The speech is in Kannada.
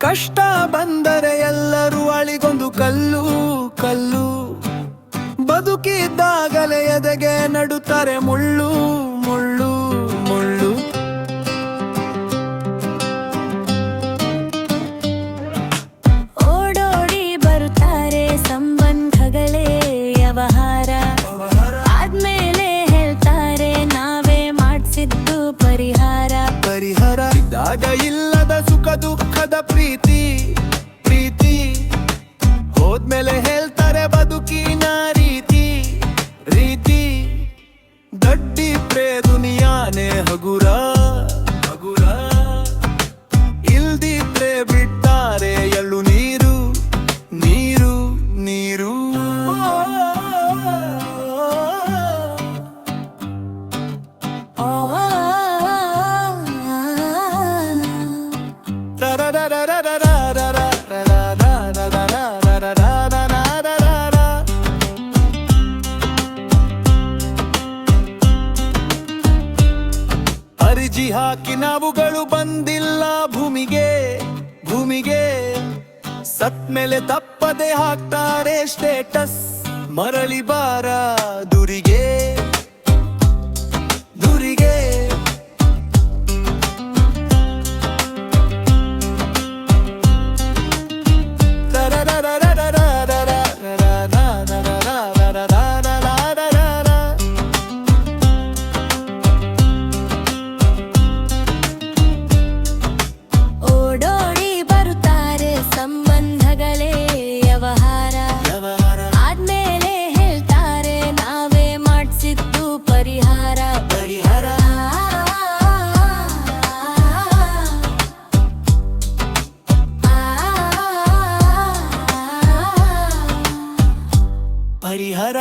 ಕಷ್ಟ ಬಂದರೆ ಎಲ್ಲರೂ ಅಳಿಗೊಂದು ಕಲ್ಲು ಕಲ್ಲು, ಬದುಕಿದ್ದಾಗಲೇ ಎದೆಗೆ ನಡುತ್ತಾರೆ ಮುಳ್ಳು ಮುಳ್ಳು ಮುಳ್ಳು. ಓಡೋಡಿ ಬರುತ್ತಾರೆ ಸಂಬಂಧಗಳೇ ವ್ಯವಹಾರ, ಆದ್ಮೇಲೆ ಹೇಳ್ತಾರೆ ನಾವೇ ಮಾಡಿಸಿದ್ದು ಪರಿಹಾರ. ಪರಿಹಾರ ಇದ್ದಾಗ ಇಲ್ಲದ ಸುಖ ದುಃಖದ ಪ್ರೀತಿ ಪ್ರೀತಿ, ಹೋದ್ಮೇಲೆ ಹೇಳ್ತಾರೆ ಬದುಕಿನ ರೀತಿ ರೀತಿ. ದಡ್ಡಿ ಪ್ರೇ ದುನಿಯಾನೆ ಹಗುರ ಹಗುರ, ಇಲ್ದಿದ್ರೆ ಬಿಟ್ಟಾರೆ ಎಳ್ಳು ನೀರು ನೀರು ನೀರು. ಅರ್ಜಿ ಹಾಕಿ ನಾವುಗಳು ಬಂದಿಲ್ಲ ಭೂಮಿಗೆ ಭೂಮಿಗೆ, ಸತ್ಮೇಲೆ ತಪ್ಪದೆ ಹಾಕ್ತಾರೆ ಸ್ಟೇಟಸ್, ಮರಳಿ ಬಾರ ದುರಿಗೆ ದುರಿಗೆ. ಓಡೋಡಿ ಬರುತ್ತಾರೆ ಸಂಬಂಧಗಳೇ ವ್ಯವಹಾರ, ಆದ್ಮೇಲೆ ಹೇಳ್ತಾರೆ ನಾವೇ ಮಾಡಿಸಿದ್ದು ಪರಿಹಾರ. ಪರಿಹಾರ ಪರಿಹಾರ